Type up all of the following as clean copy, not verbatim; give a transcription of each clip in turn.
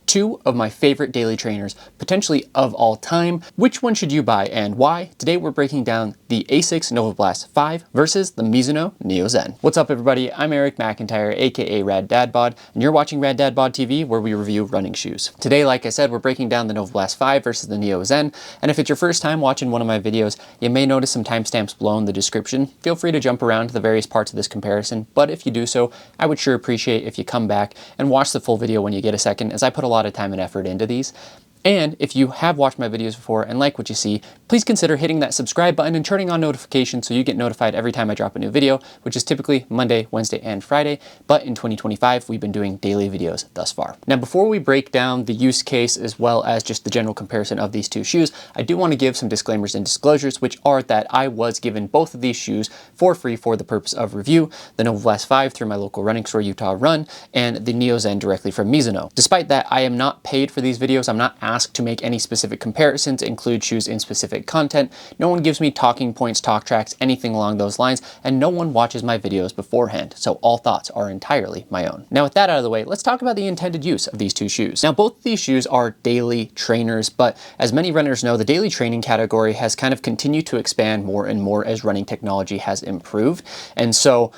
two of my favorite daily trainers, potentially of all time. Which one should you buy and why? Today we're breaking down the ASICS Novablast 5 versus the Mizuno Neo Zen. What's up everybody, I'm Eric McIntyre, aka Rad Dad Bod, and you're watching Rad Dad Bod TV, where we review running shoes. Today, like I said, we're breaking down the Novablast 5 versus the Neo Zen, and if it's your first time watching one of my videos, you may notice some timestamps below in the description. Feel free to jump around to the various parts of this comparison, but if you do so, I would sure appreciate if you come back and watch the full video when you get a second, as I put a lot of time and effort into these. And if you have watched my videos before and like what you see, please consider hitting that subscribe button and turning on notifications so you get notified every time I drop a new video, which is typically Monday, Wednesday, and Friday. But in 2025, we've been doing daily videos thus far. Now, before we break down the use case as well as just the general comparison of these two shoes, I do want to give some disclaimers and disclosures, which are that I was given both of these shoes for free for the purpose of review, the Novablast 5 through my local running store, Utah Run, and the Neo Zen directly from Mizuno. Despite that, I am not paid for these videos. I'm not asked to make any specific comparisons, include shoes in specific content. No one gives me talking points, talk tracks, anything along those lines, and no one watches my videos beforehand, so all thoughts are entirely my own. Now with that out of the way, let's talk about the intended use of these two shoes. Now both of these shoes are daily trainers, but as many runners know, the daily training category has kind of continued to expand more and more as running technology has improved, and so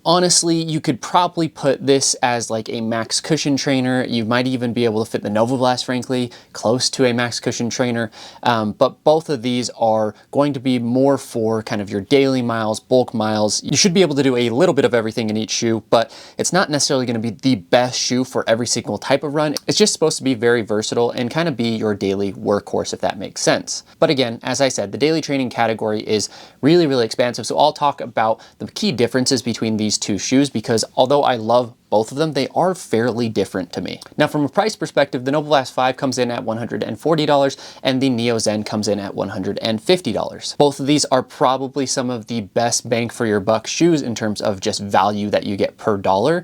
honestly, you could probably put this as like a max cushion trainer. You might even be able to fit the Novablast, frankly, close to a max cushion trainer. But both of these are going to be more for kind of your daily miles, bulk miles. You should be able to do a little bit of everything in each shoe, but it's not necessarily going to be the best shoe for every single type of run. It's just supposed to be very versatile and kind of be your daily workhorse, if that makes sense. But again, as I said, the daily training category is really, really expansive. So I'll talk about the key differences between these two shoes, because although I love both of them, they are fairly different to me. Now from a price perspective, the Novablast 5 comes in at $140 and the Neo Zen comes in at $150. Both of these are probably some of the best bang for your buck shoes in terms of just value that you get per dollar,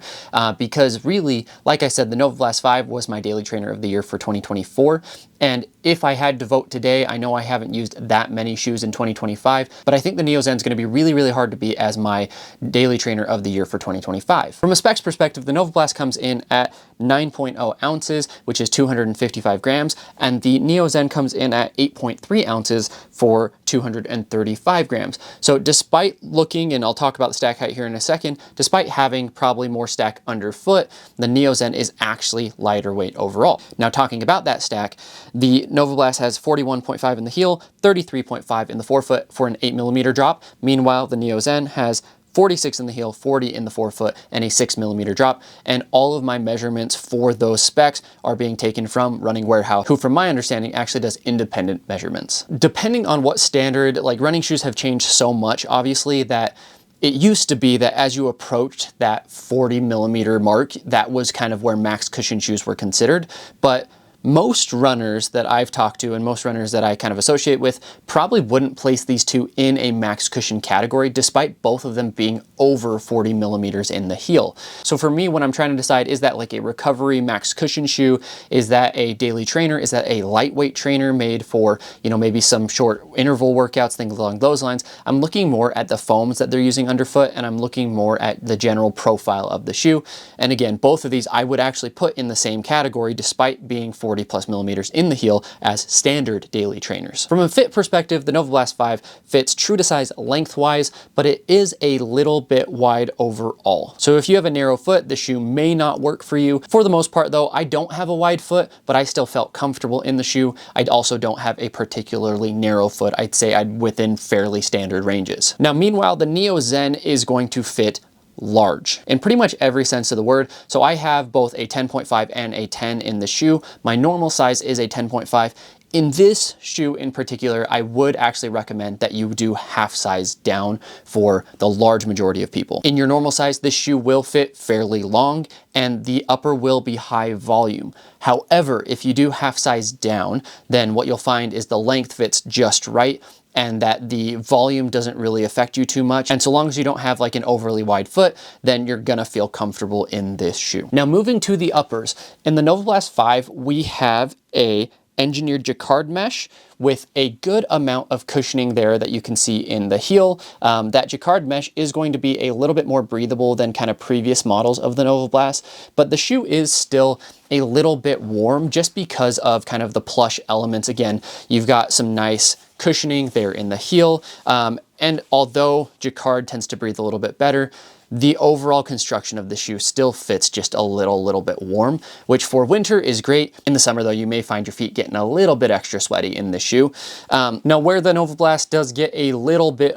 because really, like I said, the Novablast 5 was my daily trainer of the year for 2024. And if I had to vote today, I know I haven't used that many shoes in 2025, but I think the Neo Zen is going to be really, really hard to beat as my daily trainer of the year for 2025. From a specs perspective, the Novablast comes in at 9.0 ounces, which is 255 grams, and the Neo Zen comes in at 8.3 ounces for 235 grams. So despite looking, and I'll talk about the stack height here in a second, despite having probably more stack underfoot, the Neo Zen is actually lighter weight overall. Now talking about that stack, the Novablast has 41.5 in the heel, 33.5 in the forefoot for an 8mm drop. Meanwhile, the Neo Zen has 46 in the heel, 40 in the forefoot, and a 6mm drop. And all of my measurements for those specs are being taken from Running Warehouse, who from my understanding actually does independent measurements. Depending on what standard, like running shoes have changed so much, obviously, that it used to be that as you approached that 40mm mark, that was kind of where max cushion shoes were considered. But most runners that I've talked to and most runners that I kind of associate with probably wouldn't place these two in a max cushion category, despite both of them being over 40mm in the heel. So for me, when I'm trying to decide, is that like a recovery max cushion shoe? Is that a daily trainer? Is that a lightweight trainer made for, you know, maybe some short interval workouts, things along those lines? I'm looking more at the foams that they're using underfoot, and I'm looking more at the general profile of the shoe. And again, both of these I would actually put in the same category, despite being 40+ in the heel as standard daily trainers. From a fit perspective, the Novablast 5 fits true to size lengthwise, but it is a little bit wide overall. So if you have a narrow foot, the shoe may not work for you. For the most part though, I don't have a wide foot, but I still felt comfortable in the shoe. I also don't have a particularly narrow foot. I'd say I'm within fairly standard ranges. Now, meanwhile, the Neo Zen is going to fit large in pretty much every sense of the word. So I have both a 10.5 and a 10 in the shoe. My normal size is a 10.5. In this shoe in particular, I would actually recommend that you do half size down for the large majority of people. In your normal size, this shoe will fit fairly long and the upper will be high volume. However, if you do half size down, then what you'll find is the length fits just right and that the volume doesn't really affect you too much. And so long as you don't have like an overly wide foot, then you're gonna feel comfortable in this shoe. Now moving to the uppers, in the Novablast 5, we have a engineered jacquard mesh with a good amount of cushioning there that you can see in the heel. That jacquard mesh is going to be a little bit more breathable than kind of previous models of the Novablast, but the shoe is still a little bit warm just because of kind of the plush elements. Again, you've got some nice cushioning there in the heel, and although jacquard tends to breathe a little bit better, the overall construction of the shoe still fits just a little bit warm, which for winter is great. In the summer though, you may find your feet getting a little bit extra sweaty in the shoe. Now where the Novablast does get a little bit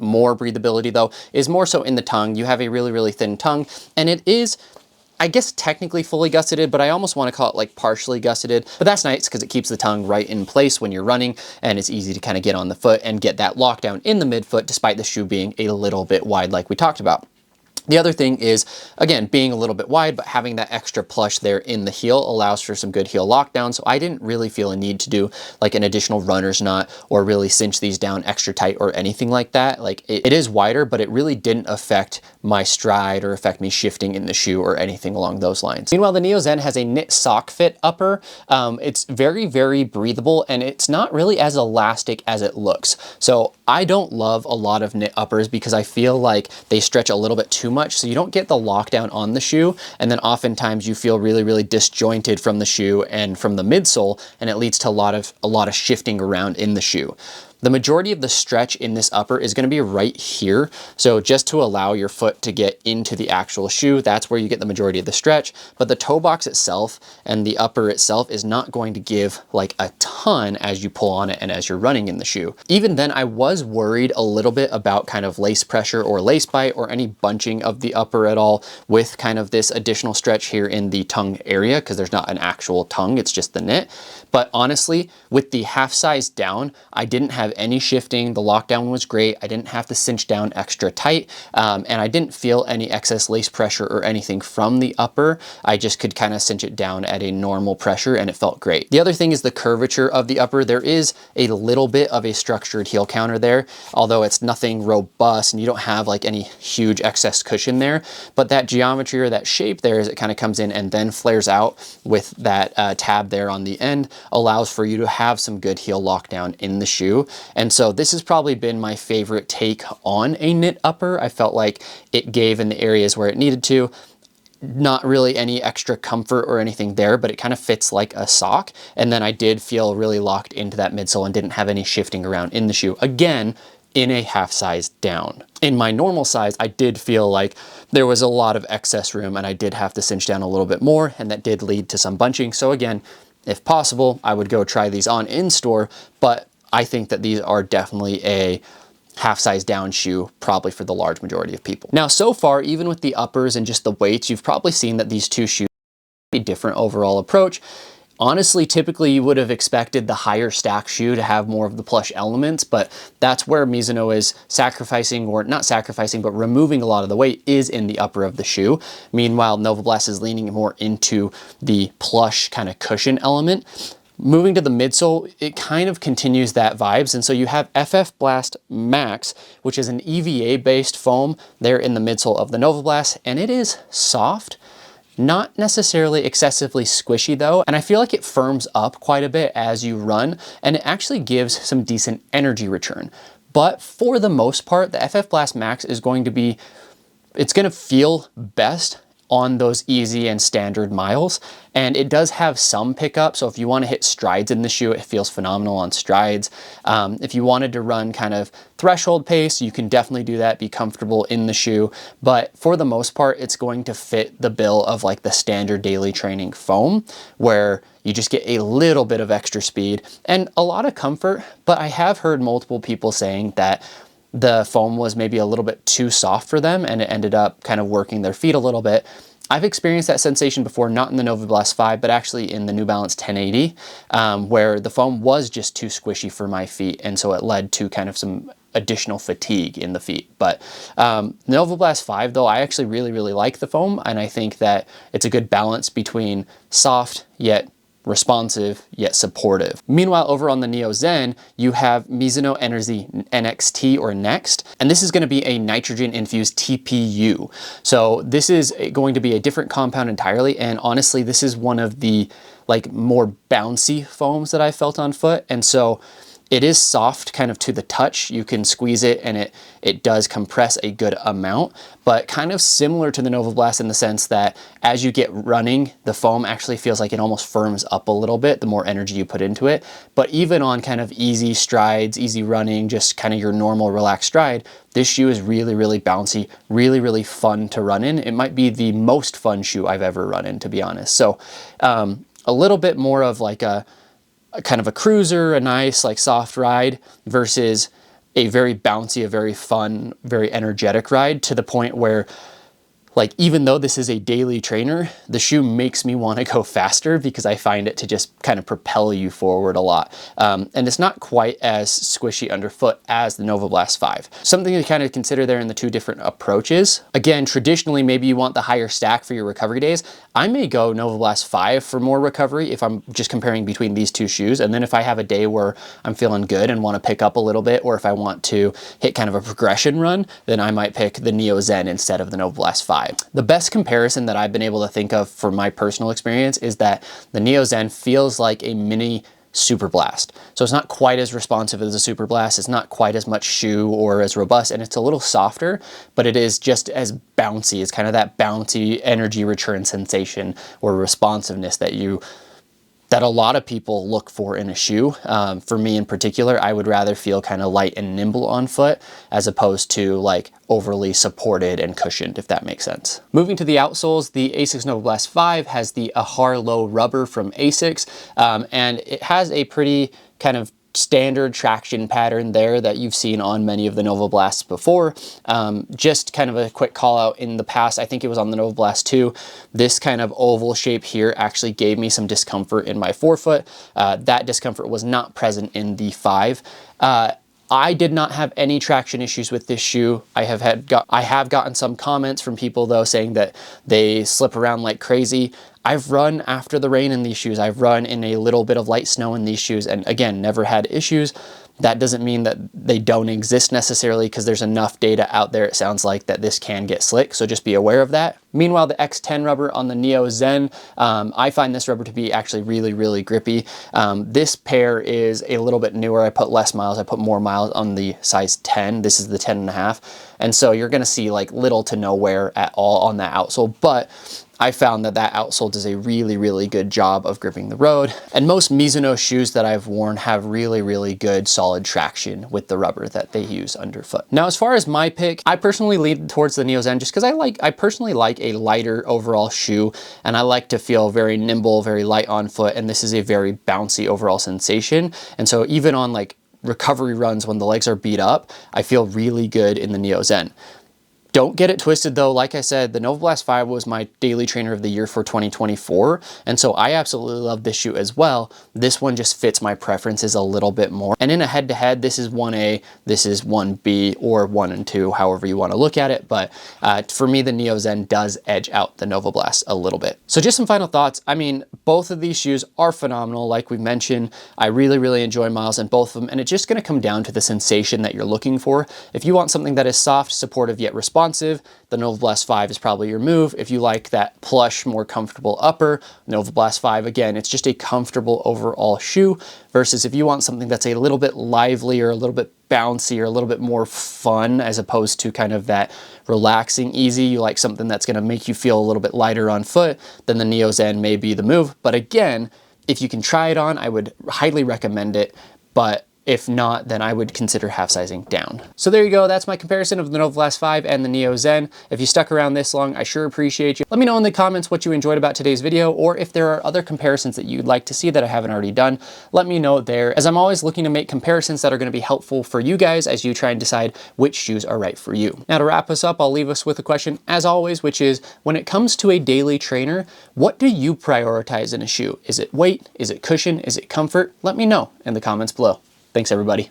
more breathability though, is more so in the tongue. You have a really thin tongue, and it is, I guess, technically fully gusseted, but I almost want to call it like partially gusseted. But that's nice because it keeps the tongue right in place when you're running, and it's easy to kind of get on the foot and get that lockdown in the midfoot despite the shoe being a little bit wide like we talked about. The other thing is, again, being a little bit wide, but having that extra plush there in the heel allows for some good heel lockdown. So I didn't really feel a need to do like an additional runner's knot or really cinch these down extra tight or anything like that. Like it is wider, but it really didn't affect my stride or affect me shifting in the shoe or anything along those lines. Meanwhile, the Neo Zen has a knit sock fit upper. It's very breathable, and it's not really as elastic as it looks. So I don't love a lot of knit uppers because I feel like they stretch a little bit too much, so you don't get the lockdown on the shoe, and then oftentimes you feel really disjointed from the shoe and from the midsole, and it leads to a lot of shifting around in the shoe. The majority of the stretch in this upper is going to be right here. So just to allow your foot to get into the actual shoe, that's where you get the majority of the stretch. But the toe box itself and the upper itself is not going to give like a ton as you pull on it and as you're running in the shoe. Even then, I was worried a little bit about kind of lace pressure or lace bite or any bunching of the upper at all with kind of this additional stretch here in the tongue area, because there's not an actual tongue, it's just the knit. But honestly, with the half size down, I didn't have any shifting. The lockdown was great. I didn't have to cinch down extra tight, and I didn't feel any excess lace pressure or anything from the upper. I just could kind of cinch it down at a normal pressure, and it felt great. The other thing is the curvature of the upper. There is a little bit of a structured heel counter there, although it's nothing robust and you don't have like any huge excess cushion there. But that geometry or that shape there, as it kind of comes in and then flares out with that tab there on the end, allows for you to have some good heel lockdown in the shoe. And so this has probably been my favorite take on a knit upper. I felt like it gave in the areas where it needed to. Not really any extra comfort or anything there, but it kind of fits like a sock. And then I did feel really locked into that midsole and didn't have any shifting around in the shoe. Again, in a half size down. In my normal size, I did feel like there was a lot of excess room and I did have to cinch down a little bit more, and that did lead to some bunching. So again, if possible, I would go try these on in store, but I think that these are definitely a half size down shoe, probably for the large majority of people. Now, so far, even with the uppers and just the weights, you've probably seen that these two shoes have a different overall approach. Honestly, typically you would have expected the higher stack shoe to have more of the plush elements, but that's where Mizuno is sacrificing, or not sacrificing, but removing a lot of the weight is in the upper of the shoe. Meanwhile, Novablast is leaning more into the plush kind of cushion element. Moving to the midsole, it kind of continues that vibes. And so you have FF Blast Max, which is an EVA based foam there in the midsole of the Novablast, and it is soft. Not necessarily excessively squishy though, and I feel like it firms up quite a bit as you run, and it actually gives some decent energy return. But for the most part, the FF Blast Max is going to feel best on those easy and standard miles, and it does have some pickup. So if you want to hit strides in the shoe, it feels phenomenal on strides. If you wanted to run kind of threshold pace, you can definitely do that, be comfortable in the shoe. But for the most part, it's going to fit the bill of like the standard daily training foam, where you just get a little bit of extra speed and a lot of comfort. But I have heard multiple people saying that the foam was maybe a little bit too soft for them and it ended up kind of working their feet a little bit. I've experienced that sensation before, not in the Novablast 5, but actually in the New Balance 1080, where the foam was just too squishy for my feet, and so it led to kind of some additional fatigue in the feet. But Novablast 5 though, I actually really like the foam, and I think that it's a good balance between soft yet responsive yet supportive. Meanwhile, over on the Neo Zen, you have Mizuno Energy NXT or Next, and this is going to be a nitrogen infused TPU. So this is going to be a different compound entirely, and honestly, this is one of the like more bouncy foams that I felt on foot, and so it is soft kind of to the touch. You can squeeze it and it does compress a good amount, but kind of similar to the Novablast in the sense that as you get running, the foam actually feels like it almost firms up a little bit the more energy you put into it. But even on kind of easy strides, easy running, just kind of your normal relaxed stride, this shoe is really, really bouncy, really, really fun to run in. It might be the most fun shoe I've ever run in, to be honest. So a little bit more of like a kind of a cruiser, a nice like soft ride versus a very bouncy, a very fun, very energetic ride, to the point where like, even though this is a daily trainer, the shoe makes me want to go faster because I find it to just kind of propel you forward a lot. And it's not quite as squishy underfoot as the Novablast 5. Something to kind of consider there in the two different approaches. Again, traditionally, maybe you want the higher stack for your recovery days. I may go Novablast 5 for more recovery if I'm just comparing between these two shoes. And then if I have a day where I'm feeling good and want to pick up a little bit, or if I want to hit kind of a progression run, then I might pick the Neo Zen instead of the Novablast 5. The best comparison that I've been able to think of for my personal experience is that the Neo Zen feels like a mini Superblast. So it's not quite as responsive as a Superblast, it's not quite as much shoe or as robust, and it's a little softer, but it is just as bouncy. It's kind of that bouncy energy return sensation or responsiveness that a lot of people look for in a shoe. For me in particular, I would rather feel kind of light and nimble on foot as opposed to like overly supported and cushioned, if that makes sense. Moving to the outsoles, the ASICS Novablast 5 has the Ahar Low rubber from ASICS, and it has a pretty kind of standard traction pattern there that you've seen on many of the Novablasts before. Just kind of a quick call out, in the past, I think it was on the Novablast 2, this kind of oval shape here actually gave me some discomfort in my forefoot. That discomfort was not present in the 5. I did not have any traction issues with this shoe. I have gotten some comments from people though saying that they slip around like crazy. I've run after the rain in these shoes. I've run in a little bit of light snow in these shoes, and again, never had issues. That doesn't mean that they don't exist necessarily, because there's enough data out there, it sounds like, that this can get slick, so just be aware of that. Meanwhile, the X10 rubber on the Neo Zen, I find this rubber to be actually really, really grippy. This pair is a little bit newer. I put less miles. I put more miles on the size 10. This is the 10.5. And so you're going to see like little to no wear at all on that outsole, but I found that that outsole does a really, really good job of gripping the road. And most Mizuno shoes that I've worn have really, really good solid traction with the rubber that they use underfoot. Now, as far as my pick, I personally lean towards the Neo Zen just because I personally like a lighter overall shoe, and I like to feel very nimble, very light on foot, and this is a very bouncy overall sensation. And so even on like recovery runs when the legs are beat up, I feel really good in the Neo Zen. Don't get it twisted though, like I said, the Novablast 5 was my daily trainer of the year for 2024, and so I absolutely love this shoe as well. This one just fits my preferences a little bit more. And in a head-to-head, this is 1A, this is 1B, or 1 and 2, however you want to look at it, but for me, the Neo Zen does edge out the Novablast a little bit. So just some final thoughts. I mean, both of these shoes are phenomenal, like we mentioned. I really, really enjoy miles in both of them, and it's just going to come down to the sensation that you're looking for. If you want something that is soft, supportive, yet responsive, the Novablast 5 is probably your move. If you like that plush, more comfortable upper, Novablast 5, again, it's just a comfortable overall shoe, versus if you want something that's a little bit livelier, a little bit bouncy, or a little bit more fun, as opposed to kind of that relaxing, easy, you like something that's going to make you feel a little bit lighter on foot, then the Neo Zen may be the move. But again, if you can try it on, I would highly recommend it, but if not, then I would consider half sizing down. So there you go. That's my comparison of the Novablast 5 and the Neo Zen. If you stuck around this long, I sure appreciate you. Let me know in the comments what you enjoyed about today's video, or if there are other comparisons that you'd like to see that I haven't already done, let me know there, as I'm always looking to make comparisons that are going to be helpful for you guys as you try and decide which shoes are right for you. Now, to wrap us up, I'll leave us with a question as always, which is, when it comes to a daily trainer, what do you prioritize in a shoe? Is it weight? Is it cushion? Is it comfort? Let me know in the comments below. Thanks, everybody.